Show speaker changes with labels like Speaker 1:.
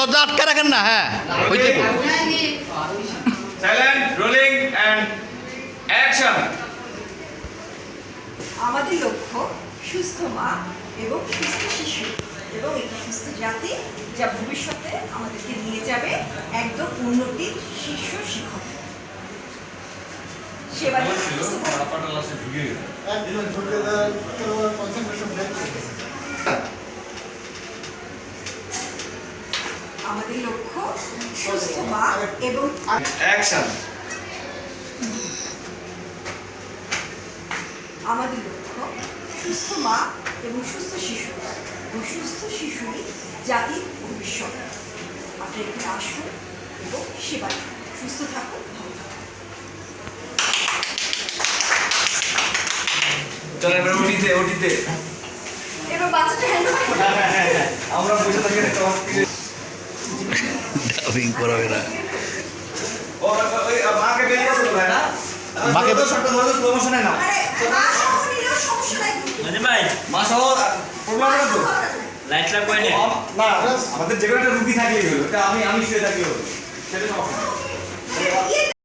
Speaker 1: দরজা আটকে রাখেন না। হ্যাঁ, হইতে তো।
Speaker 2: Silent, rolling and action.
Speaker 3: আমাদের লক্ষ্য সুস্থ মা এবং সুস্থ শিশু এবং একটি সুস্থ জাতি, যা ভবিষ্যতে আমাদেরকে নিয়ে যাবে একদম উন্নতির শীর্ষ শিখর। আমাদের লক্ষ্য সুস্থ মা এবং
Speaker 2: অ্যাকশন।
Speaker 3: আমাদের লক্ষ্য সুস্থ মা এবং সুস্থ শিশু এবং সুস্থ শিশুরই জাতির ভবিষ্যৎ। আপনারা এখানে আসুন এবং সেবা দিন। সুস্থ থাকুন, ভালো থাকুন।
Speaker 2: চলো এবার ওটিতে
Speaker 3: এবার বাচ্চাটা হ্যান্ডেল
Speaker 2: আমরা বসে থাকি একটা
Speaker 1: ডাবিং করাবে না।
Speaker 2: ওই মাকে বেরিয়ে আসতে বলে না,
Speaker 1: মাকে
Speaker 2: তো শর্ট ধরে প্রমোশনে না
Speaker 3: আরে মা সহ নিলেও সমস্যা নাই।
Speaker 4: মানে ভাই
Speaker 2: মা সহ প্রবলেম না তো।
Speaker 4: লাইট লাগবে না।
Speaker 2: না আমাদের যে কোনো একটা রুগী থাকলেই হলো, এটা আমি শুয়ে থাকলেই হলো, সেটা সমস্যা নেই।